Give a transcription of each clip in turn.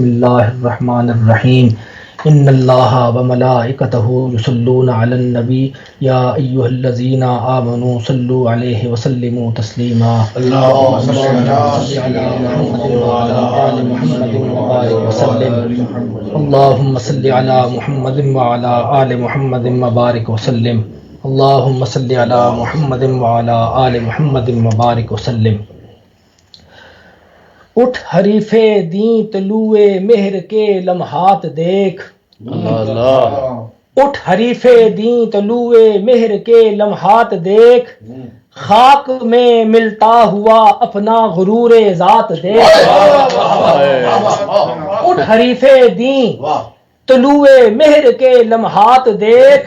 بسم اللہ الرحمن الرحیم ان اللہ وملائکتہ یصلون علی النبی یا ایھا الذین آمنوا صلوا علیہ وسلموا تسلیما اللہم صل علی محمد وعلی آل محمد وبارک وسلم اللہم صل علی محمد وعلی آل محمد وبارک وسلم اللہم صل علی محمد وعلی آل محمد وبارک وسلم۔ اٹھ حریف دیں طلوع مہر کے لمحات دیکھ، اٹھ حریف دیں طلوع مہر کے لمحات دیکھ، خاک میں ملتا ہوا اپنا غرور ذات دیکھ۔ اٹھ حریف دیں طلوع مہر کے لمحات دیکھ،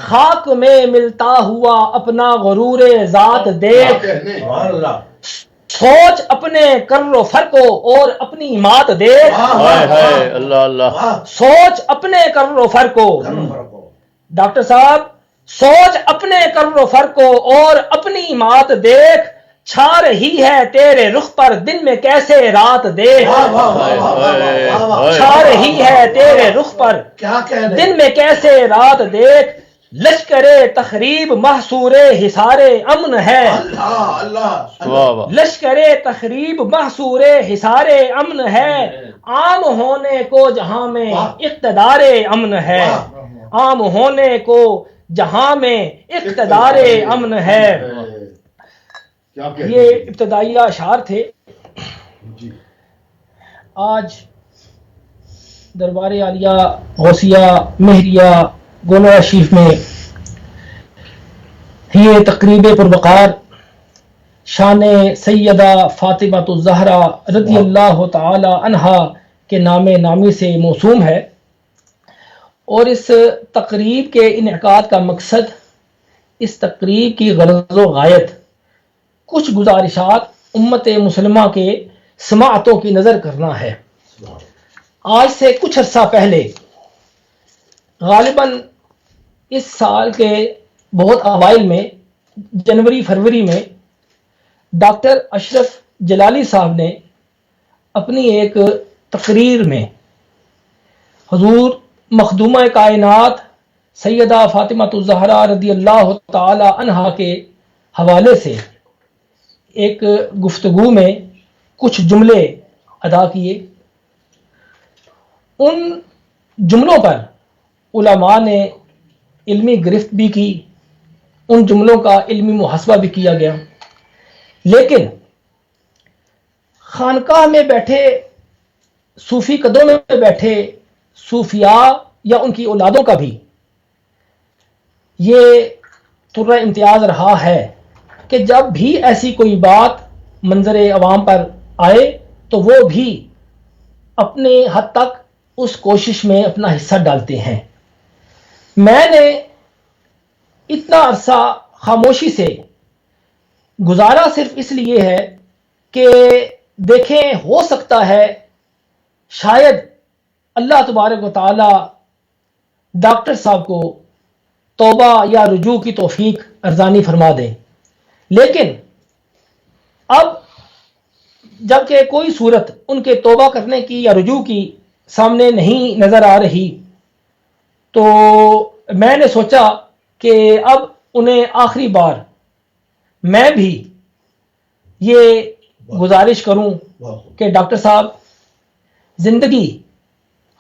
خاک میں ملتا ہوا اپنا غرور ذات دیکھ۔ سوچ اپنے کر و فر کو اور اپنی مات دیکھ، اللہ اللہ، سوچ اپنے کر و فر کو۔ ڈاکٹر صاحب سوچ اپنے کر و فر کو اور اپنی مات دیکھ، چھا رہی ہے تیرے رخ پر دن میں کیسے رات دیکھ، چھا رہی ہے تیرے رخ پر دن میں کیسے رات دیکھ۔ لشکر تخریب محصور حصار امن ہے، لشکر تخریب محصور حصار امن ہے، عام ہونے کو جہاں میں اقتدار امن ہے، عام ہونے کو جہاں میں اقتدار امن ہے۔ یہ ابتدائی اشعار تھے۔ آج دربار عالیہ غوثیہ مہریہ گولڑا شریف میں یہ تقریب پروقار شان سیدہ فاطمہ الزہرا رضی اللہ تعالی عنہا کے نام نامی سے موسوم ہے، اور اس تقریب کے انعقاد کا مقصد، اس تقریب کی غرض و غایت کچھ گزارشات امت مسلمہ کے سماعتوں کی نظر کرنا ہے۔ آج سے کچھ عرصہ پہلے، غالباً اس سال کے بہت اوائل میں، جنوری فروری میں، ڈاکٹر اشرف جلالی صاحب نے اپنی ایک تقریر میں حضور مخدومہ کائنات سیدہ فاطمہ الزہرا رضی اللہ تعالی عنہا کے حوالے سے ایک گفتگو میں کچھ جملے ادا کیے۔ ان جملوں پر علماء نے علمی گرفت بھی کی، ان جملوں کا علمی محاسبہ بھی کیا گیا، لیکن خانقاہ میں بیٹھے صوفی قدوں میں بیٹھے صوفیاء یا ان کی اولادوں کا بھی یہ طرح امتیاز رہا ہے کہ جب بھی ایسی کوئی بات منظر عوام پر آئے تو وہ بھی اپنے حد تک اس کوشش میں اپنا حصہ ڈالتے ہیں۔ میں نے اتنا عرصہ خاموشی سے گزارا صرف اس لیے ہے کہ دیکھیں، ہو سکتا ہے شاید اللہ تبارک و تعالی ڈاکٹر صاحب کو توبہ یا رجوع کی توفیق ارزانی فرما دے، لیکن اب جب کہ کوئی صورت ان کے توبہ کرنے کی یا رجوع کی سامنے نہیں نظر آ رہی، تو میں نے سوچا کہ اب انہیں آخری بار میں بھی یہ گزارش کروں کہ ڈاکٹر صاحب، زندگی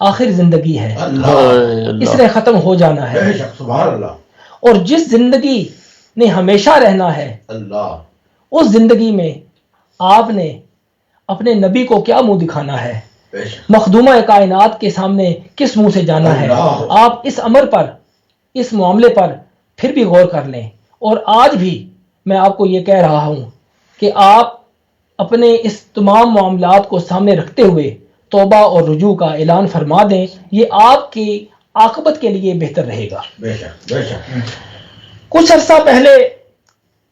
آخر زندگی ہے، اس نے ختم ہو جانا ہے، اور جس زندگی نے ہمیشہ رہنا ہے اس زندگی میں آپ نے اپنے نبی کو کیا منہ دکھانا ہے، مخدومہ کائنات کے سامنے کس منہ سے جانا ہے۔ آپ اس امر پر، اس معاملے پر پھر بھی غور کر لیں، اور آج بھی میں آپ کو یہ کہہ رہا ہوں کہ آپ اپنے اس تمام معاملات کو سامنے رکھتے ہوئے توبہ اور رجوع کا اعلان فرما دیں، یہ آپ کی عاقبت کے لیے بہتر رہے گا۔ کچھ عرصہ پہلے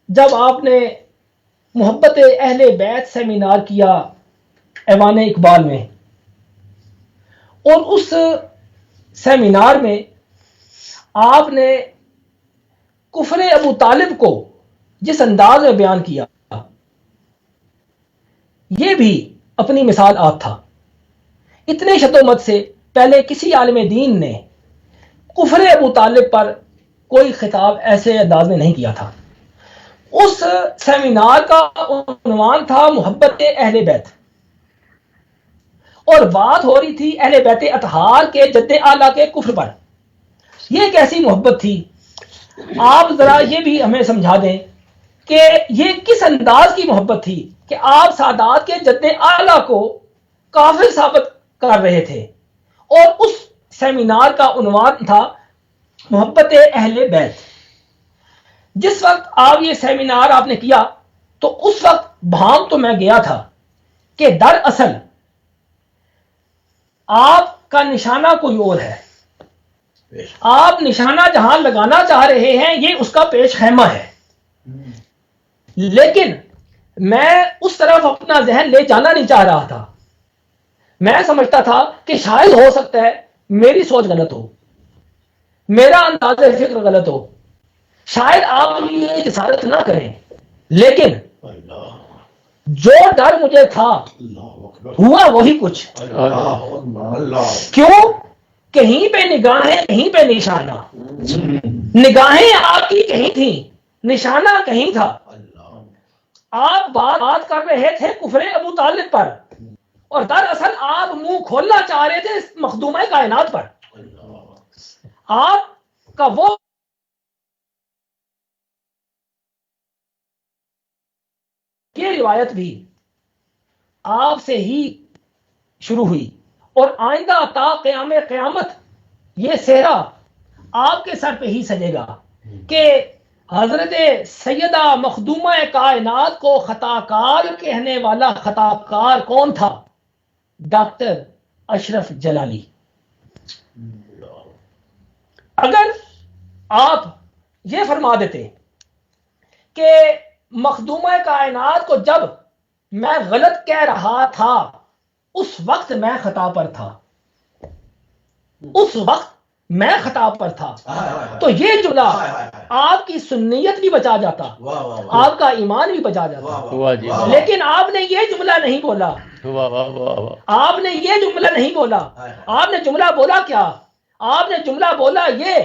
جب آپ نے محبت اہل بیت سیمینار کیا ایوان اقبال میں، اور اس سیمینار میں آپ نے کفر ابو طالب کو جس انداز میں بیان کیا، یہ بھی اپنی مثال آپ تھا۔ اتنے شدومت سے پہلے کسی عالم دین نے کفر ابو طالب پر کوئی خطاب ایسے انداز میں نہیں کیا تھا. اس سیمینار کا عنوان تھا محبت اہل بیت، اور بات ہو رہی تھی اہل بیت اطہار کے جد اعلیٰ کے کفر پر. یہ کیسی محبت تھی؟ آپ ذرا یہ بھی ہمیں سمجھا دیں کہ یہ کس انداز کی محبت تھی کہ آپ سادات کے جد اعلیٰ کو کافر ثابت کر رہے تھے، اور اس سیمینار کا عنوان تھا محبت اہل بیت. جس وقت آپ یہ سیمینار آپ نے کیا تو اس وقت بھام تو میں گیا تھا کہ دراصل آپ کا نشانہ کوئی اور ہے. آپ نشانہ جہاں لگانا چاہ رہے ہیں یہ اس کا پیش خیمہ ہے، لیکن میں اس طرف اپنا ذہن لے جانا نہیں چاہ رہا تھا. میں سمجھتا تھا کہ شاید ہو سکتا ہے میری سوچ غلط ہو، میرا انداز فکر غلط ہو، شاید آپ یہ جسارت نہ کریں. لیکن جو ڈر مجھے تھا ہوا وہی کچھ. کیوں؟ کہیں پہ نگاہیں کہیں پہ نشانہ. نگاہیں آپ کی کہیں تھیں، نشانہ کہیں تھا. آپ بات کر رہے تھے کفر ابو طالب پر، اور دراصل آپ منہ کھولنا چاہ رہے تھے مخدومہ کائنات پر. آپ کا وہ یہ روایت بھی آپ سے ہی شروع ہوئی، اور آئندہ تا قیامت یہ صحرا آپ کے سر پہ ہی سجے گا کہ حضرت سیدہ مخدومہ کائنات کو خطا کار کہنے والا خطا کار کون تھا؟ ڈاکٹر اشرف جلالی. اگر آپ یہ فرما دیتے کہ مخدومہ کائنات کو جب میں غلط کہہ رہا تھا اس وقت میں خطا پر تھا، اس وقت میں خطا پر تھا، تو یہ جملہ آپ کی سنیت بھی بچا جاتا، آپ کا ایمان بھی بچا جاتا. لیکن آپ نے یہ جملہ نہیں بولا. آپ نے یہ جملہ نہیں بولا. آپ نے جملہ بولا کیا؟ آپ نے جملہ بولا یہ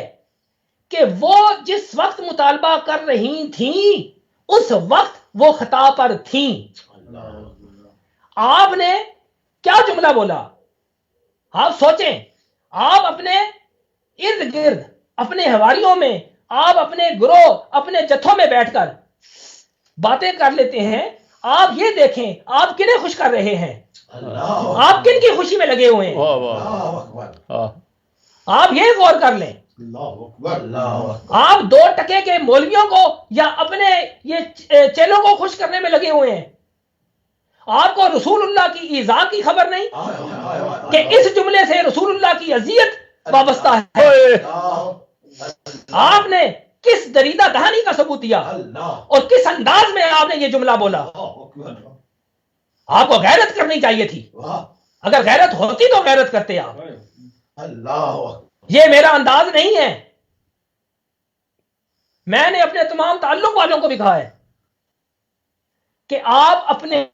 کہ وہ جس وقت مطالبہ کر رہی تھیں اس وقت وہ خطا پر تھیں. آپ نے کیا جملہ بولا؟ آپ سوچیں. آپ اپنے ارد گرد، اپنے حواریوں میں، آپ اپنے گروہ، اپنے جتھوں میں بیٹھ کر باتیں کر لیتے ہیں. آپ یہ دیکھیں آپ کنہیں خوش کر رہے ہیں، آپ کن کی خوشی میں لگے ہوئے ہیں. آپ یہ غور کر لیں. آپ 2 ٹکے کے مولویوں کو یا اپنے یہ چیلوں کو خوش کرنے میں لگے ہوئے ہیں. آپ کو رسول اللہ کی ایذا کی خبر نہیں کہ اس جملے سے رسول اللہ کی اذیت وابستہ ہے. آپ نے کس دریدہ دہانی کا ثبوت دیا اور کس انداز میں آپ نے یہ جملہ بولا؟ آپ کو غیرت کرنی چاہیے تھی. اگر غیرت ہوتی تو غیرت کرتے آپ. یہ میرا انداز نہیں ہے. میں نے اپنے تمام تعلق والوں کو بھی کہا ہے کہ آپ اپنے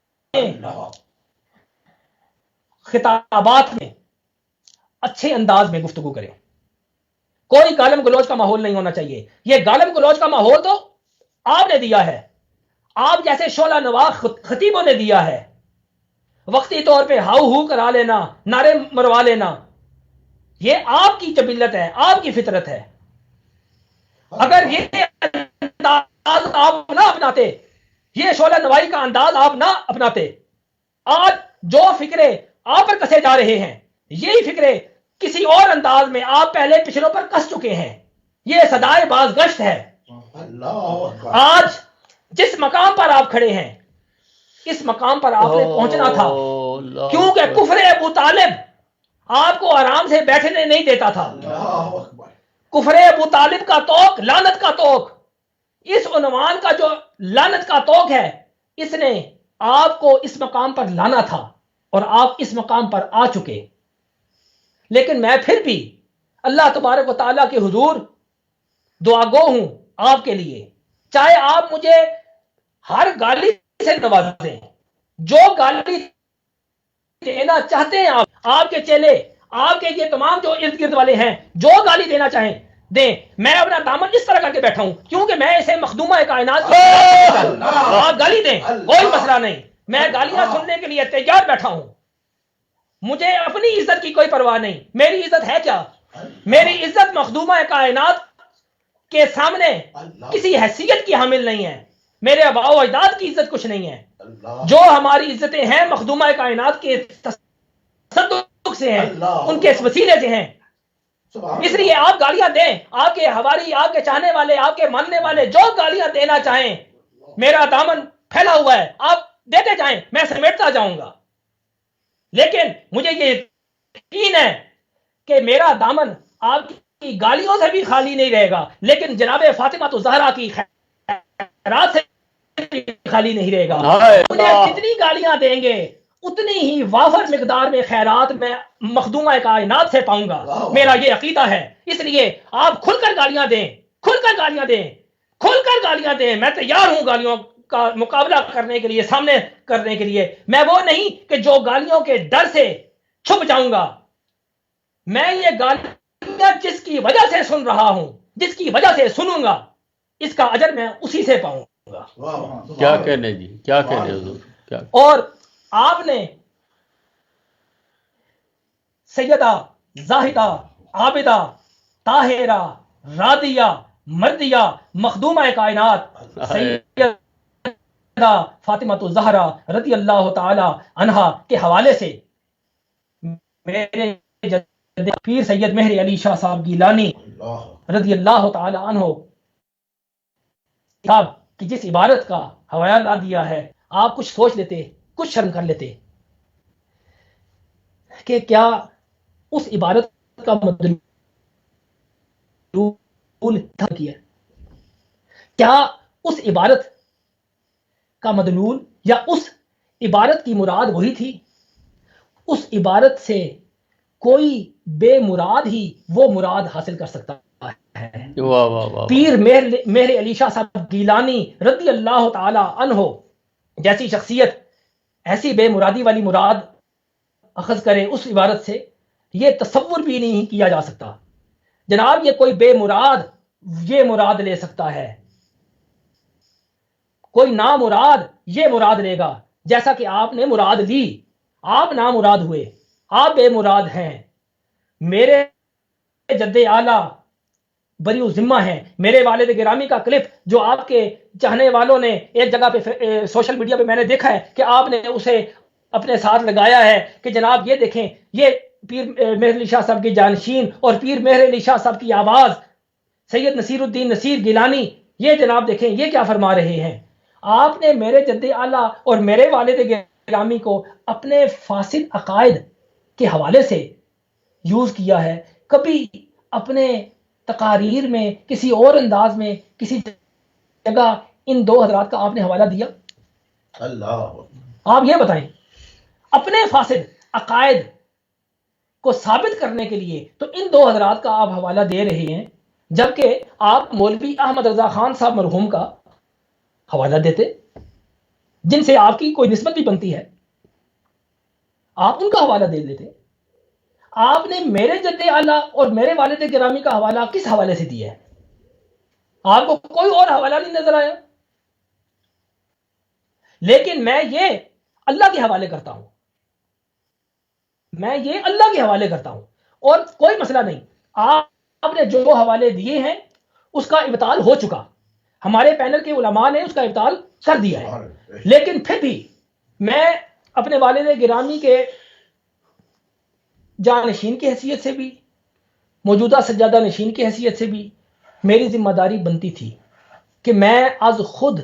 خطابات میں اچھے انداز میں گفتگو کریں. کوئی گالم گلوچ کا ماحول نہیں ہونا چاہیے. یہ گالم گلوچ کا ماحول تو آپ نے دیا ہے، آپ جیسے شعلہ نوا خطیبوں نے دیا ہے. وقتی طور پہ ہاؤ ہو کرا لینا، نعرے مروا لینا، یہ آپ کی جبلت ہے، آپ کی فطرت ہے. اگر یہ انداز آپ نہ اپناتے، یہ شعلہ نوائی کا انداز آپ نہ اپناتے، آج جو فکرے آپ پر کسے جا رہے ہیں یہی فکرے کسی اور انداز میں آپ پہلے پچھلوں پر کس چکے ہیں. یہ صدائے باز گشت ہے. آج جس مقام پر آپ کھڑے ہیں اس مقام پر آپ نے پہنچنا تھا، کیونکہ کفر ابو طالب آپ کو آرام سے بیٹھنے نہیں دیتا تھا. کفر ابو طالب کا توق لعنت کا توق، اس عنوان کا جو لعنت کا توق ہے، اس نے آپ کو اس مقام پر لانا تھا اور آپ اس مقام پر آ چکے. لیکن میں پھر بھی اللہ تبارک و تعالیٰ کے حضور دعا گو ہوں آپ کے لیے. چاہے آپ مجھے ہر گالی سے نوازیں، جو گالی دینا چاہتے ہیں آپ کے چیلے، آپ کے یہ تمام جو ارد گرد والے ہیں جو گالی دینا چاہیں دیں، میں اپنا دامن اس طرح کر کے بیٹھا ہوں کیونکہ میں اسے مخدومہ کائنات کی آپ گالی دیں کوئی مسئلہ نہیں، میں گالیاں سننے کے لیے تیار بیٹھا ہوں، مجھے اپنی عزت کی کوئی پرواہ نہیں، میری عزت ہے کیا؟ میری عزت مخدومہ کائنات کے سامنے کسی حیثیت کی حامل نہیں ہے، میرے آباء و اجداد کی عزت کچھ نہیں ہے، جو ہماری عزتیں ہیں مخدومہ کائنات کے تصدق سے ہیں، ان کے وسیلے سے ہیں، اس لیے آپ گالیاں دیں، آپ کے حواری، آپ کے چاہنے والے، آپ کے ماننے والے جو گالیاں دینا چاہیں، میرا دامن پھیلا ہوا ہے، آپ دیتے جائیں، میں سمیٹتا جاؤں گا، لیکن مجھے یہ یقین ہے کہ میرا دامن آپ کی گالیوں سے بھی خالی نہیں رہے گا، لیکن جناب فاطمہ تو زہرا کی خیرات سے بھی خالی نہیں رہے گا، مجھے جتنی گالیاں دیں گے اتنی ہی وافر مقدار میں خیرات میں مخدومہ کائنات سے پاؤں گا، میرا یہ عقیدہ ہے، اس لیے آپ کھل کر گالیاں دیں، کھل کر گالیاں دیں، کھل کر گالیاں دیں، میں تیار ہوں گالیوں کا مقابلہ کرنے کے لیے، سامنے کرنے کے لیے، میں وہ نہیں کہ جو گالیوں کے ڈر سے چھپ جاؤں گا، میں یہ گالیاں جس کی وجہ سے سن رہا ہوں، جس کی وجہ سے سنوں گا، اس کا اجر میں اسی سے پاؤں گا۔ کیا کہنے جی، کیا کہنے حضور، کیا اور آپ نے سیدہ زاہدہ عابدہ طاہرہ راضیہ مردیہ مخدومہ کائنات سیدہ فاطمہ الزہرا رضی اللہ تعالی عنہا کے حوالے سے میرے پیر سید مہر علی شاہ صاحب گیلانی رضی اللہ تعالی عنہ کی جس عبارت کا حوالہ دیا ہے، آپ کچھ سوچ لیتے، کچھ شرم کر لیتے کہ کیا اس عبارت کا مدلول کیا، کیا اس عبارت کا مدلول یا اس عبارت کی مراد وہی تھی؟ اس عبارت سے کوئی بے مراد ہی وہ مراد حاصل کر سکتا ہے۔ واہ واہ واہ، پیر مہر علی شاہ صاحب گیلانی رضی اللہ تعالی عنہ جیسی شخصیت ایسی بے مرادی والی مراد اخذ کرے اس عبارت سے، یہ تصور بھی نہیں کیا جا سکتا جناب، یہ کوئی بے مراد یہ مراد لے سکتا ہے، کوئی نامراد یہ مراد لے گا، جیسا کہ آپ نے مراد لی، آپ نامراد ہوئے، آپ بے مراد ہیں، میرے جد اعلیٰ بریء ذمہ ہیں، میرے والد گرامی کا کلپ جو آپ کے چاہنے والوں نے ایک جگہ پہ سوشل میڈیا پہ میں نے دیکھا ہے کہ آپ نے اسے اپنے ساتھ لگایا ہے کہ جناب یہ دیکھیں، یہ پیر مہر علی شاہ صاحب کی جانشین اور پیر مہر علی شاہ صاحب کی آواز سید نصیر الدین نصیر گیلانی، یہ جناب دیکھیں یہ کیا فرما رہے ہیں۔ آپ نے میرے جد اعلیٰ اور میرے والد گرامی کو اپنے فاسد عقائد کے حوالے سے یوز کیا ہے، کبھی اپنے تقاریر میں کسی اور انداز میں کسی جگہ ان دو حضرات کا آپ نے حوالہ دیا؟ اللہ، آپ یہ بتائیں، اپنے فاسد عقائد کو ثابت کرنے کے لیے تو ان دو حضرات کا آپ حوالہ دے رہے ہیں، جبکہ آپ مولوی احمد رضا خان صاحب مرحوم کا حوالہ دیتے جن سے آپ کی کوئی نسبت بھی بنتی ہے، آپ ان کا حوالہ دے دیتے۔ آپ نے میرے جد اعلیٰ اور میرے والد گرامی کا حوالہ کس حوالے سے دیا ہے؟ آپ کو کوئی اور حوالہ نہیں نظر آیا، لیکن میں یہ اللہ کے حوالے کرتا ہوں، میں یہ اللہ کے حوالے کرتا ہوں، اور کوئی مسئلہ نہیں، آپ نے جو حوالے دیے ہیں اس کا ابطال ہو چکا، ہمارے پینل کے علماء نے اس کا ابطال کر دیا ہے، لیکن پھر بھی میں اپنے والد گرامی کے جانشین کی حیثیت سے بھی، موجودہ سجادہ نشین کی حیثیت سے بھی میری ذمہ داری بنتی تھی کہ میں از خود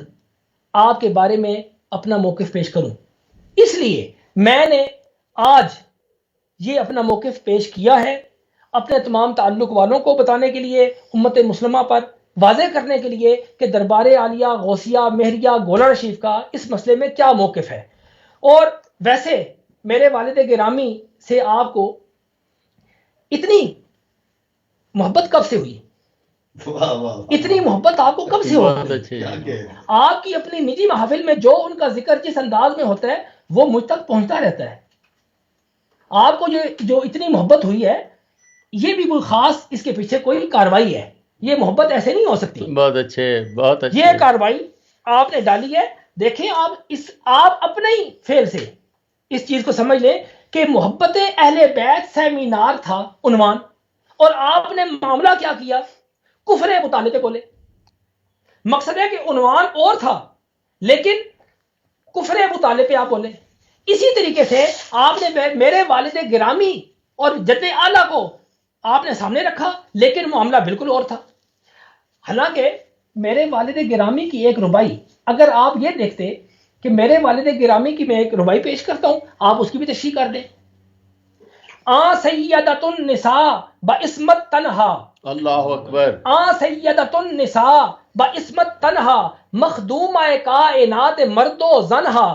آپ کے بارے میں اپنا موقف پیش کروں، اس لیے میں نے آج یہ اپنا موقف پیش کیا ہے، اپنے تمام تعلق والوں کو بتانے کے لیے، امت مسلمہ پر واضح کرنے کے لیے کہ دربار عالیہ غوثیہ مہریہ گولڑ شریف کا اس مسئلے میں کیا موقف ہے۔ اور ویسے میرے والد گرامی سے آپ کو اتنی محبت کب سے ہوئی؟ اتنی محبت آپ کو کب سے ہوئی؟ آپ کی اپنی نجی محافل میں جو ان کا ذکر جس انداز میں ہوتا ہے وہ مجھ تک پہنچتا رہتا ہے، آپ کو جو اتنی محبت ہوئی ہے یہ بھی کوئی خاص اس کے پیچھے کوئی کاروائی ہے. یہ محبت ایسے نہیں ہو سکتی. بہت اچھے بہت اچھے. یہ کاروائی آپ نے ڈالی ہے. دیکھیں آپ اپنے ہی فعل سے اس چیز کو سمجھ لیں کہ محبت اہل بیت سیمینار تھا عنوان, اور آپ نے معاملہ کیا کیا, کفر مطالعے پہ بولے. مقصد ہے کہ عنوان اور تھا لیکن کفر مطالعے پہ آپ بولے. اسی طریقے سے آپ نے میرے والد گرامی اور جد اعلیٰ کو آپ نے سامنے رکھا لیکن معاملہ بالکل اور تھا. حالانکہ میرے والد گرامی کی ایک ربائی, اگر آپ یہ دیکھتے کہ میرے والد گرامی کی میں ایک ربائی پیش کرتا ہوں, آپ اس کی بھی تشریح کر دیں. سیدۃ النساء بعصمت تنہا, اللہ اکبر. سیدۃ النساء بعصمت تنہا, مخدومہ کائنات مرد و زنہا,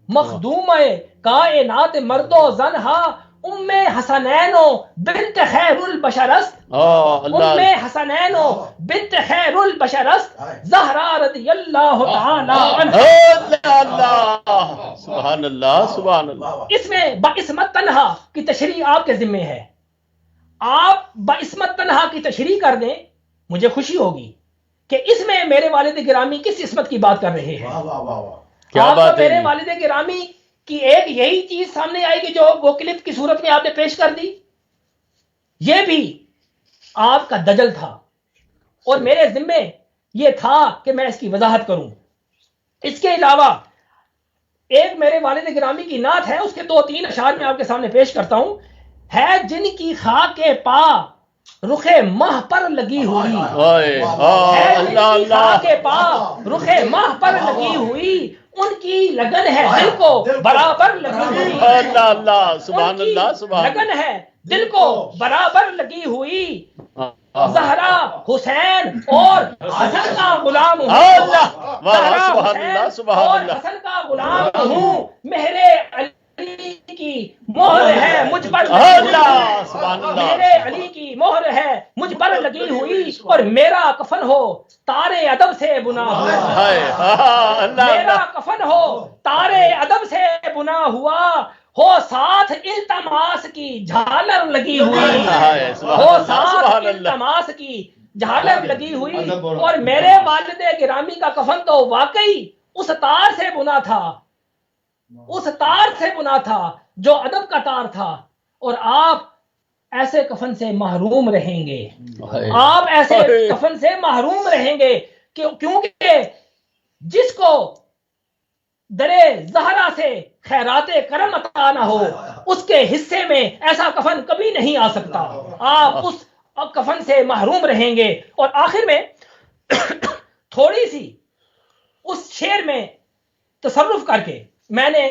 مخدومہ کائنات مرد و زنہا, ام حسنین بنت خیر البشر است, ام حسنین بنت خیر البشر است, زہرا رضی اللہ تعالی عنہا. اللہ سبحان اللہ سبحان اللہ. اس میں بعصمت تنہا کی تشریح آپ کے ذمے ہے. آپ بعصمت تنہا کی تشریح کر دیں, مجھے خوشی ہوگی کہ اس میں میرے والد گرامی کس عصمت کی بات کر رہے ہیں. کیا بات ہے. میرے والد گرامی کی ایک یہی چیز سامنے آئی کہ جو وہ کلپ کی صورت میں آپ نے پیش کر دی, یہ بھی آپ کا دجل تھا اور میرے ذمے یہ تھا کہ میں اس کی وضاحت کروں. اس کے علاوہ ایک میرے والد گرامی کی نعت ہے, اس کے 2-3 اشعار میں آپ کے سامنے پیش کرتا ہوں. ہے جن کی خاک پا رخ ماہ پر لگی ہوئی, ہے جن کی خاک پا رخ ماہ پر لگی ہوئی, ان کی لگن ہے دل کو برابر لگی ہوئی. اللہ اللہ سبحان اللہ سبحان اللہ. لگن ہے دل کو برابر لگی ہوئی, زہرا حسین اور حسن کا غلام ہوں, زہرا حسین اور حسن کا غلام ہوں, مہر علی کی مہر ہے مجھ پر لگی ہوئی, مہر علی کی مہر ہے مجھ پر لگی ہوئی, اور میرا کفن ہو تارے ادب سے بنا ہوا, میرا کفن ہو تارے ادب سے بنا ہوا, ہو ساتھ التماس کی جھالر لگی ہوئی, ہو ساتھ التماس کی جھالر لگی ہوئی. اور میرے والد گرامی کا کفن تو واقعی اس تار سے بنا تھا, اس تار سے بنا تھا جو ادب کا تار تھا, اور آپ ایسے کفن سے محروم رہیں گے, آپ ایسے کفن سے محروم رہیں گے, کیونکہ جس کو درے زہرا سے خیرات کرم عطا نہ ہو اس کے حصے میں ایسا کفن کبھی نہیں آ سکتا. آپ اس کفن سے محروم رہیں گے. اور آخر میں تھوڑی سی اس شعر میں تصرف کر کے میں نے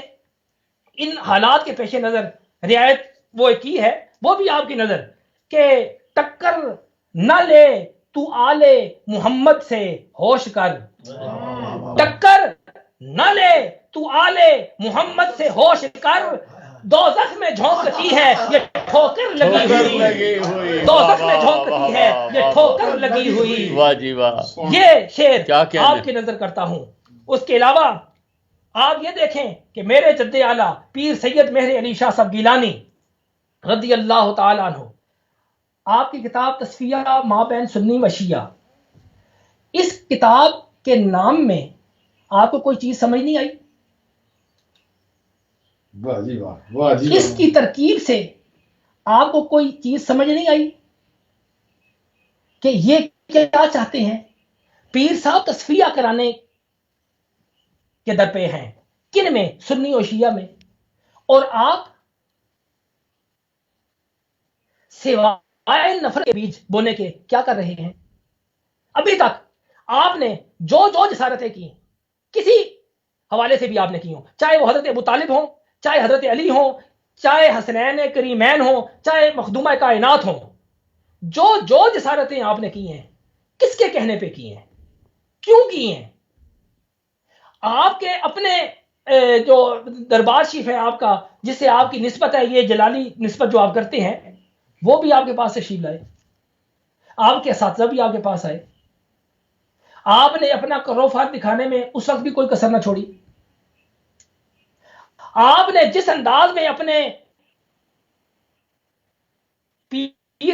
ان حالات کے پیش نظر رعایت وہ کی ہے, وہ بھی آپ کی نظر کہ ٹکر نہ لے تو آلے محمد سے ہوش کر, ٹکر نہ لے تو آلے محمد سے ہوش کر, دوزخ میں جھونکتی ہے یہ ٹھوکر لگی ہوئی, دوزخ میں جھونکتی ہے یہ ٹھوکر لگی ہوئی. واہ جی واہ. یہ شعر آپ کی نظر کرتا ہوں. اس کے علاوہ آپ یہ دیکھیں کہ میرے جد اعلیٰ پیر سید مہر علی شاہ صاحب گیلانی رضی اللہ تعالیٰ عنہ, آپ کی کتاب تصفیہ ما بین سنی و شیعہ, اس کتاب کے نام میں آپ کو کوئی چیز سمجھ نہیں آئی؟ اس کی ترکیب سے آپ کو کوئی چیز سمجھ نہیں آئی کہ یہ کیا چاہتے ہیں؟ پیر صاحب تصفیہ کرانے کے در پہ ہیں, کن میں؟ سنی و شیعہ میں. اور آپ سوائے نفرت کے بیج بونے کے کیا کر رہے ہیں؟ ابھی تک آپ نے جو جسارتیں کی کسی حوالے سے بھی آپ نے کی ہوں, چاہے وہ حضرت ابو طالب ہوں, چاہے حضرت علی ہوں, چاہے حسنین کریمین ہوں, چاہے مخدومہ کائنات ہوں, جو جسارتیں آپ نے کی ہیں کس کے کہنے پہ کی ہیں, کیوں کی ہیں؟ آپ کے اپنے جو دربار شریف ہے آپ کا, جس سے آپ کی نسبت ہے, یہ جلالی نسبت جو آپ کرتے ہیں, وہ بھی آپ کے پاس تشریف لائے, آپ کے اساتذہ بھی آپ کے پاس آئے, آپ نے اپنا کروفات دکھانے میں اس وقت بھی کوئی کسر نہ چھوڑی. آپ نے جس انداز میں اپنے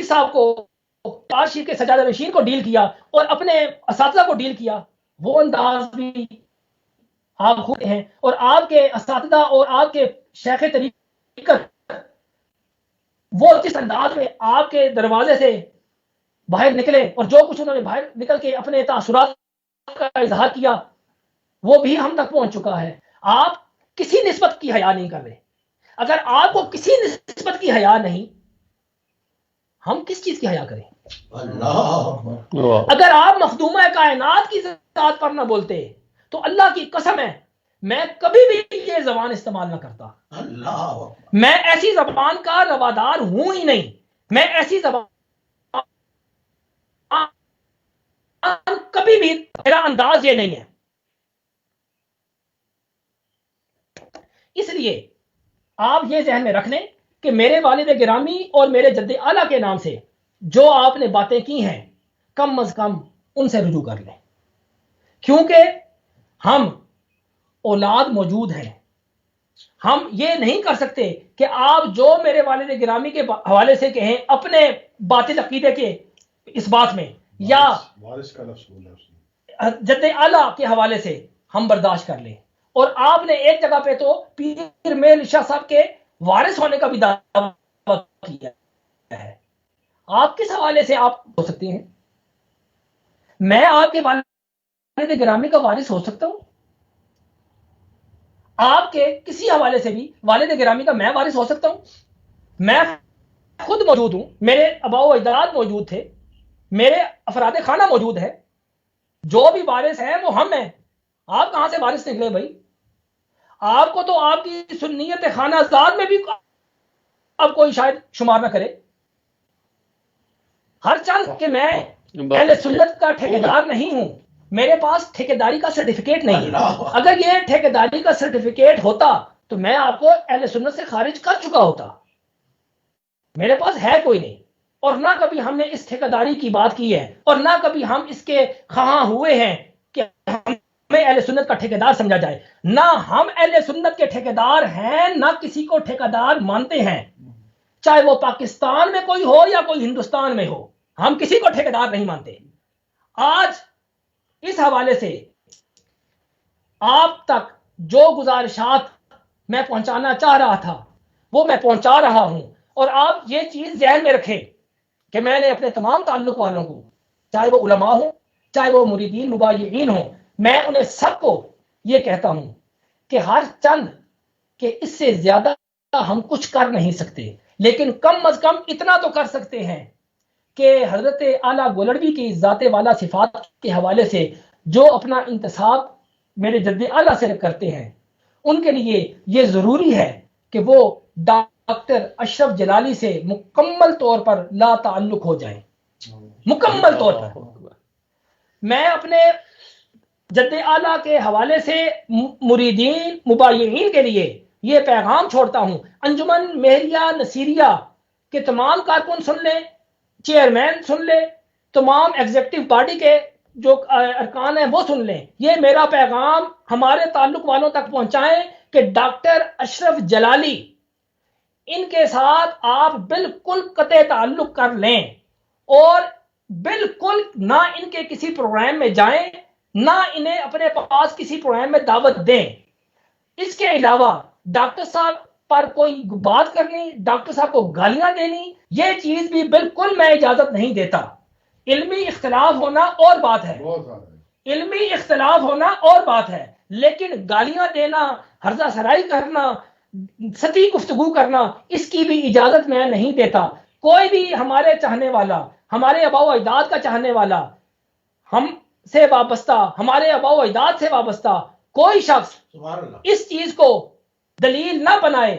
صاحب کو کاشی کے سجادہ نشین کو ڈیل کیا اور اپنے اساتذہ کو ڈیل کیا، وہ انداز بھی آپ خود ہیں، اور آپ کے اساتذہ اور آپ کے شیخ طریقت وہ جس انداز میں آپ کے دروازے سے باہر نکلے اور جو کچھ انہوں نے باہر نکل کے اپنے تاثرات کا اظہار کیا وہ بھی ہم تک پہنچ چکا ہے۔ آپ کسی نسبت کی حیا نہیں کر رہے۔ اگر آپ کو کسی نسبت کی حیا نہیں، ہم کس چیز کی حیا کریں؟ اللہ، اگر آپ مخدومہ کائنات کی ذات پر نہ بولتے تو اللہ کی قسم ہے میں کبھی بھی یہ زبان استعمال نہ کرتا۔ اللہ، میں ایسی زبان کا روادار ہوں ہی نہیں، میں ایسی زبان کبھی بھی، میرا انداز یہ نہیں ہے۔ اس لیے آپ یہ ذہن میں رکھ لیں کہ میرے والد گرامی اور میرے جد اعلیٰ کے نام سے جو آپ نے باتیں کی ہیں کم از کم ان سے رجوع کر لیں، کیونکہ ہم اولاد موجود ہیں۔ ہم یہ نہیں کر سکتے کہ آپ جو میرے والد گرامی کے حوالے سے کہیں اپنے باطل عقیدے کے اس بات میں، یا وارث کا لفظ بولا اس نے، جد اعلیٰ کے حوالے سے ہم برداشت کر لیں۔ اور آپ نے ایک جگہ پہ تو پیر میل شاہ صاحب کے وارث ہونے کا بھی دعویٰ کیا ہے۔ آپ کس حوالے سے آپ ہو سکتے ہیں؟ میں آپ کے والد گرامی کا وارث ہو سکتا ہوں؟ آپ کے کسی حوالے سے بھی والد گرامی کا میں وارث ہو سکتا ہوں؟ میں خود موجود ہوں، میرے آباء و اجداد موجود تھے، میرے افراد خانہ موجود ہے، جو بھی وارث ہیں وہ ہم ہیں۔ آپ کہاں سے وارث نکلے بھائی؟ آپ کو تو آپ کی سنیت خانہ ازاد میں بھی اب کوئی شاید شمار نہ کرے۔ ہر چند کہ میں اہل سنت کا ٹھیکیدار نہیں ہوں، میرے پاس ٹھیکیداری کا سرٹیفکیٹ نہیں ہے۔ اگر یہ ٹھیکیداری کا سرٹیفکیٹ ہوتا تو میں آپ کو اہل سنت سے خارج کر چکا ہوتا۔ میرے پاس ہے کوئی نہیں، اور نہ کبھی ہم نے اس ٹھیکیداری کی بات کی ہے، اور نہ کبھی ہم اس کے خواہاں ہوئے ہیں کہ ہمیں اہل سنت کا ٹھیکیدار سمجھا جائے۔ نہ ہم اہل سنت کے ٹھیکیدار ہیں، نہ کسی کو ٹھیکیدار مانتے ہیں، چاہے وہ پاکستان میں کوئی ہو یا کوئی ہندوستان میں ہو، ہم کسی کو ٹھیکیدار نہیں مانتے۔ آج اس حوالے سے آپ تک جو گزارشات میں پہنچانا چاہ رہا تھا وہ میں پہنچا رہا ہوں، اور آپ یہ چیز ذہن میں رکھیں کہ میں نے اپنے تمام تعلق والوں کو، چاہے وہ علماء ہوں، چاہے وہ مریدین مبایعین ہوں، میں انہیں سب کو یہ کہتا ہوں کہ ہر چند کہ اس سے زیادہ ہم کچھ کر نہیں سکتے، لیکن کم از کم اتنا تو کر سکتے ہیں کہ حضرت اعلیٰ گولڑوی کی ذات والا صفات کے حوالے سے جو اپنا انتصاب میرے جد اعلیٰ سے کرتے ہیں، ان کے لیے یہ ضروری ہے کہ وہ ڈاکٹر اشرف جلالی سے مکمل طور پر لا تعلق ہو جائیں، مکمل طور پر۔ میں اپنے جد اعلیٰ کے حوالے سے مریدین مبایعین کے لیے یہ پیغام چھوڑتا ہوں، انجمن مہریہ نصیریہ کے تمام کارکن سن لیں، چیئرمین سن لیں، تمام ایگزیکٹو باڈی کے جو ارکان ہیں وہ سن لیں، یہ میرا پیغام ہمارے تعلق والوں تک پہنچائیں کہ ڈاکٹر اشرف جلالی، ان کے ساتھ آپ بالکل قطع تعلق کر لیں، اور بالکل نہ ان کے کسی پروگرام میں جائیں، نہ انہیں اپنے پاس کسی پروگرام میں دعوت دیں۔ اس کے علاوہ ڈاکٹر صاحب پر کوئی بات کرنی، ڈاکٹر صاحب کو گالیاں دینی، یہ چیز بھی بالکل میں اجازت نہیں دیتا۔ علمی اختلاف ہونا اور بات ہے، علمی اختلاف ہونا اور بات ہے، لیکن گالیاں دینا، ہرزہ سرائی کرنا، سطحی گفتگو کرنا، اس کی بھی اجازت میں نہیں دیتا۔ کوئی بھی ہمارے چاہنے والا، ہمارے آباء و اجداد کا چاہنے والا، ہم سے وابستہ، ہمارے آباء و اجداد سے وابستہ کوئی شخص اس چیز کو دلیل نہ بنائے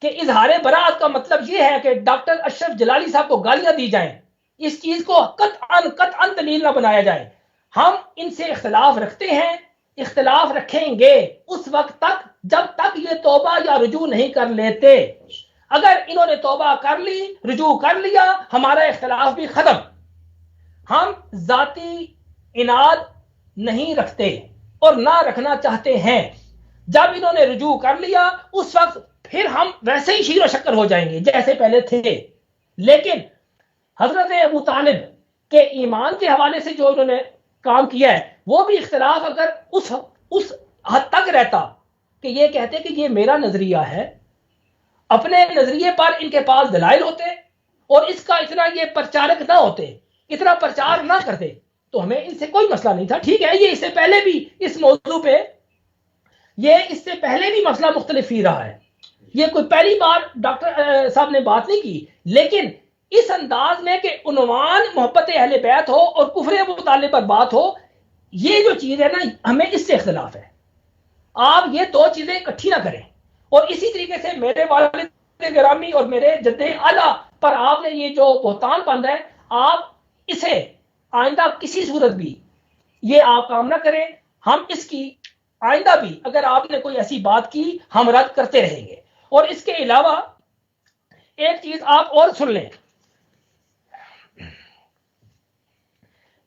کہ اظہار برات کا مطلب یہ ہے کہ ڈاکٹر اشرف جلالی صاحب کو گالیاں دی جائیں، اس چیز کو قطعاً دلیل نہ بنایا جائے۔ ہم ان سے اختلاف رکھتے ہیں، اختلاف رکھیں گے اس وقت تک جب تک یہ توبہ یا رجوع نہیں کر لیتے۔ اگر انہوں نے توبہ کر لی، رجوع کر لیا، ہمارا اختلاف بھی ختم۔ ہم ذاتی اناد نہیں رکھتے اور نہ رکھنا چاہتے ہیں۔ جب انہوں نے رجوع کر لیا اس وقت پھر ہم ویسے ہی شیر و شکر ہو جائیں گے جیسے پہلے تھے، لیکن حضرت ابو طالب کے ایمان کے حوالے سے جو انہوں نے کام کیا ہے، وہ بھی اختلاف اگر اس حد تک رہتا کہ یہ کہتے کہ یہ میرا نظریہ ہے، اپنے نظریے پر ان کے پاس دلائل ہوتے اور اس کا اتنا یہ پرچارک نہ ہوتے، اتنا پرچار نہ کرتے، تو ہمیں ان سے کوئی مسئلہ نہیں تھا. ٹھیک ہے، یہ اس سے پہلے بھی اس موضوع پہ اس سے پہلے بھی مسئلہ مختلف ہی رہا ہے. یہ کوئی پہلی بار ڈاکٹر صاحب نے بات نہیں کی، لیکن اس انداز میں کہ عنوان محبت اہل بیت ہو اور کفر ابو طالب پر بات ہو، یہ جو چیز ہے نا، ہمیں اس سے اختلاف ہے. آپ یہ دو چیزیں اکٹھی نہ کریں. اور اسی طریقے سے میرے والد گرامی اور میرے جد اعلیٰ پر آپ نے یہ جو بہتان باندھا ہے، آپ اسے آئندہ کسی صورت بھی یہ آپ کام نہ کریں. ہم اس کی آئندہ بھی اگر آپ نے کوئی ایسی بات کی، ہم رد کرتے رہیں گے. اور اس کے علاوہ ایک چیز آپ اور سن لیں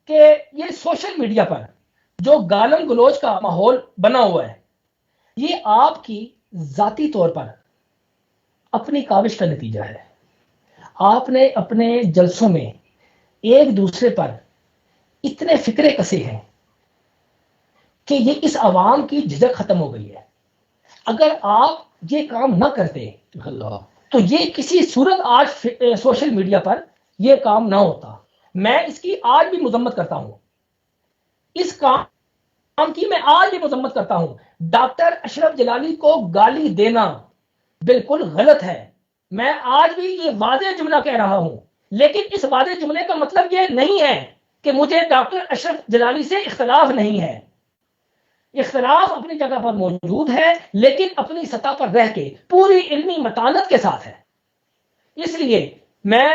کہ یہ سوشل میڈیا پر جو گالم گلوچ کا ماحول بنا ہوا ہے، یہ آپ کی ذاتی طور پر اپنی کاوش کا نتیجہ ہے. آپ نے اپنے جلسوں میں ایک دوسرے پر اتنے فکرے کسے ہیں کہ یہ اس عوام کی جھجک ختم ہو گئی ہے. اگر آپ یہ کام نہ کرتے تو یہ کسی صورت آج سوشل میڈیا پر یہ کام نہ ہوتا. میں اس کی آج بھی مذمت کرتا ہوں، اس کام کی میں آج بھی مذمت کرتا ہوں. ڈاکٹر اشرف جلالی کو گالی دینا بالکل غلط ہے. میں آج بھی یہ واضح جملہ کہہ رہا ہوں، لیکن اس واضح جملے کا مطلب یہ نہیں ہے کہ مجھے ڈاکٹر اشرف جلالی سے اختلاف نہیں ہے. اختلاف اپنی جگہ پر موجود ہے، لیکن اپنی سطح پر رہ کے پوری علمی متانت کے ساتھ ہے. اس لیے میں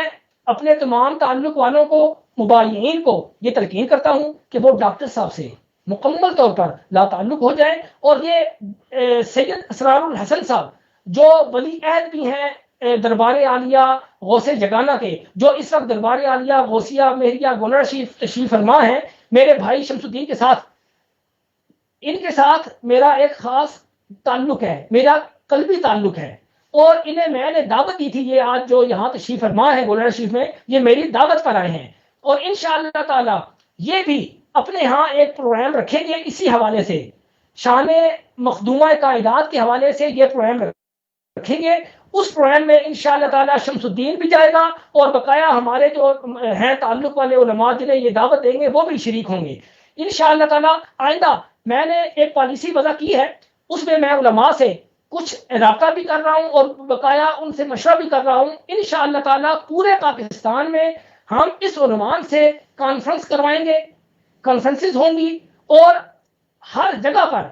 اپنے تمام تعلق والوں کو، مباینین کو یہ تلقین کرتا ہوں کہ وہ ڈاکٹر صاحب سے مکمل طور پر لا تعلق ہو جائیں. اور یہ سید اسرار الحسن صاحب جو ولی عہد بھی ہیں دربار عالیہ غوث جگانہ کے، جو اس وقت دربار عالیہ غوثیہ مہریہ گولڑا شریف تشریف فرما ہیں، میرے بھائی شمس الدین کے ساتھ، ان کے ساتھ میرا ایک خاص تعلق ہے، میرا قلبی تعلق ہے. اور انہیں میں نے دعوت دی تھی، یہ آج جو یہاں تشریف فرما ہے گولڑا شریف میں، یہ میری دعوت پر آئے ہیں. اور انشاءاللہ تعالی یہ بھی اپنے ہاں ایک پروگرام رکھیں گے اسی حوالے سے، شان مخدومہ کائنات کے حوالے سے یہ پروگرام رکھیں گے. اس پروگرام میں انشاءاللہ تعالی شمس الدین بھی جائے گا، اور بقایا ہمارے جو ہیں تعلق والے علماء جنہیں یہ دعوت دیں گے وہ بھی شریک ہوں گے انشاءاللہ تعالی. آئندہ میں نے ایک پالیسی وضع کی ہے، اس میں میں علماء سے کچھ رابطہ بھی کر رہا ہوں اور بقایا ان سے مشورہ بھی کر رہا ہوں. انشاءاللہ تعالی پورے پاکستان میں ہم اس عنوان سے کانفرنس کروائیں گے، کانفرنسز ہوں گی، اور ہر جگہ پر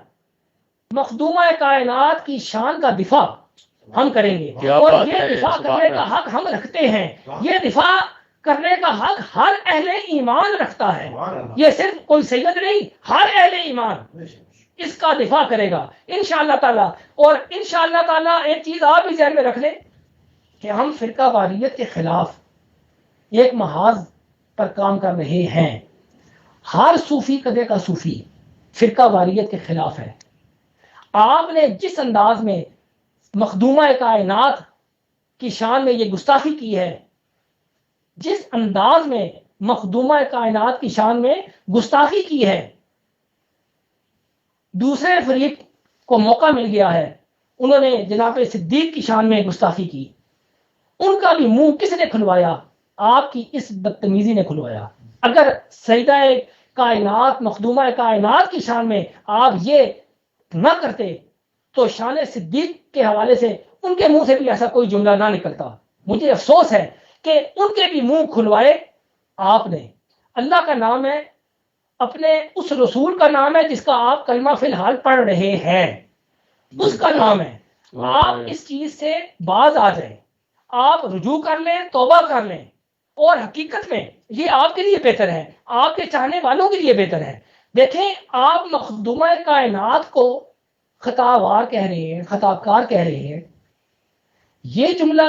مخدومہ کائنات کی شان کا دفاع ہم کریں گے. اور یہ دفاع کرنے کا حق ہم رکھتے ہیں، یہ دفاع کرنے کا حق ہر اہل ایمان رکھتا ہے. یہ صرف کوئی سید نہیں، ہر اہل ایمان اس کا دفاع کرے گا انشاءاللہ تعالی. اور انشاءاللہ تعالی ایک چیز آپ بھی ذہن میں رکھ لیں کہ ہم فرقہ واریت کے خلاف ایک محاذ پر کام کر رہے ہیں. ہر صوفی قدے کا صوفی فرقہ واریت کے خلاف ہے. آپ نے جس انداز میں مخدومہ کائنات کی شان میں یہ گستاخی کی ہے، جس انداز میں مخدومہ کائنات کی شان میں گستاخی کی ہے، دوسرے فریق کو موقع مل گیا ہے، انہوں نے جناب صدیق کی شان میں گستاخی کی، ان کا بھی منہ کس نے کھلوایا؟ آپ کی اس بدتمیزی نے کھلوایا. اگر سیدہ کائنات مخدومہ کائنات کی شان میں آپ یہ نہ کرتے تو شان صدیق کے حوالے سے ان کے منہ سے بھی ایسا کوئی جملہ نہ نکلتا. مجھے افسوس ہے کہ ان کے بھی منہ کھلوائے آپ نے. اللہ کا نام ہے، اپنے اس رسول کا نام ہے جس کا آپ کلمہ فی الحال پڑھ رہے ہیں، اس کا نام ہے. آپ اس چیز سے باز آ جائیں، آپ رجوع کر لیں، توبہ کر لیں. اور حقیقت میں یہ آپ کے لیے بہتر ہے، آپ کے چاہنے والوں کے لیے بہتر ہے. دیکھیں، آپ مخدومہ کائنات کو خطاوار کہہ رہے ہیں، خطاکار کہہ رہے ہیں. یہ جملہ،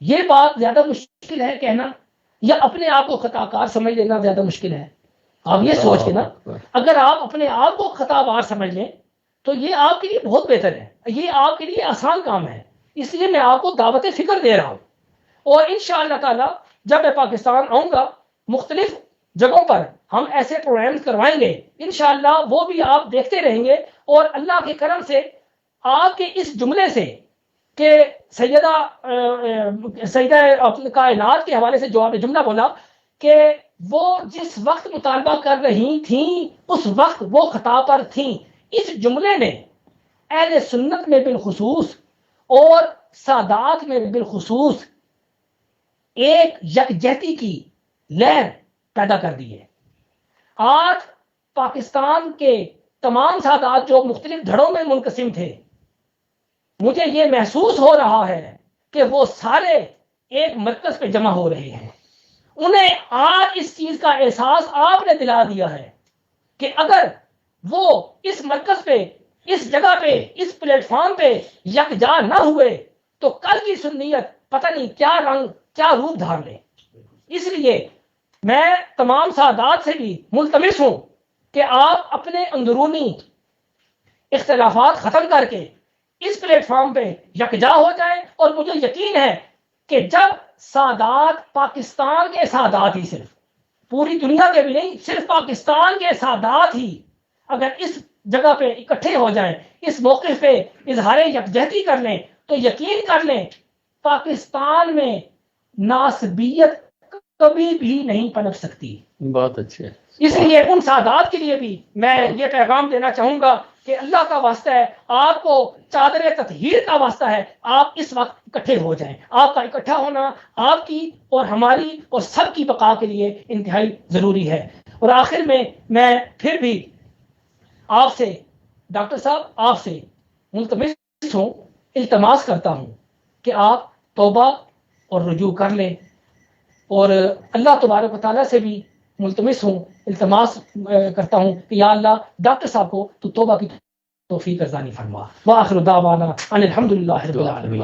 یہ بات زیادہ مشکل ہے کہنا، یا اپنے آپ کو خطاکار سمجھ لینا زیادہ مشکل ہے؟ آپ یہ سوچ کے نا، اگر آپ اپنے آپ کو خطاوار سمجھ لیں تو یہ آپ کے لیے بہت بہتر ہے، یہ آپ کے لیے آسان کام ہے. اس لیے میں آپ کو دعوت فکر دے رہا ہوں. اور انشاءاللہ تعالی جب میں پاکستان آؤں گا مختلف جگہوں پر ہم ایسے پروگرامز کروائیں گے انشاءاللہ، وہ بھی آپ دیکھتے رہیں گے. اور اللہ کے کرم سے آپ کے اس جملے سے کہ سیدہ کائنات کے حوالے سے جو آپ نے جملہ بولا کہ وہ جس وقت مطالبہ کر رہی تھیں اس وقت وہ خطا پر تھیں، اس جملے نے اہل سنت میں بالخصوص اور سادات میں بالخصوص ایک یکجہتی کی لہر پیدا کر دی ہے. آج پاکستان کے تمام سادات جو مختلف دھڑوں میں منقسم تھے، مجھے یہ محسوس ہو رہا ہے کہ وہ سارے ایک مرکز پہ جمع ہو رہے ہیں. انہیں آج اس چیز کا احساس آپ نے دلا دیا ہے کہ اگر وہ اس مرکز پہ، اس جگہ پہ، اس پلیٹ فارم پہ یکجا نہ ہوئے تو کل کی سنیت پتہ نہیں کیا رنگ، کیا روپ دھار لے. اس لیے میں تمام سادات سے بھی ملتمس ہوں کہ آپ اپنے اندرونی اختلافات ختم کر کے اس پلیٹ فارم پہ یکجا ہو جائیں. اور مجھے یقین ہے کہ جب سادات، پاکستان کے سادات ہی، صرف پوری دنیا کے بھی نہیں، صرف پاکستان کے سادات ہی اگر اس جگہ پہ اکٹھے ہو جائیں، اس موقع پہ اظہار یکجہتی کر لیں تو یقین کر لیں پاکستان میں ناسبیت کبھی بھی نہیں پنپ سکتی. بہت اچھے. اس لیے ان سادات کے لیے بھی میں یہ پیغام دینا چاہوں گا کہ اللہ کا واسطہ ہے، آپ کو چادر تطہیر کا واسطہ ہے، آپ اس وقت اکٹھے ہو جائیں. آپ کا اکٹھا ہونا آپ کی اور ہماری اور سب کی بقا کے لیے انتہائی ضروری ہے. اور آخر میں پھر بھی آپ سے ڈاکٹر صاحب، آپ سے ملتمس ہوں، التماس کرتا ہوں کہ آپ توبہ اور رجوع کر لیں. اور اللہ تبارک و تعالیٰ سے بھی ملتمس ہوں، التماس کرتا ہوں کہ یا اللہ ڈاکٹر صاحب کو تو توبہ کی توفیق ارزانی فرما. وآخر دعوانا ان الحمدللہ رب العالمین.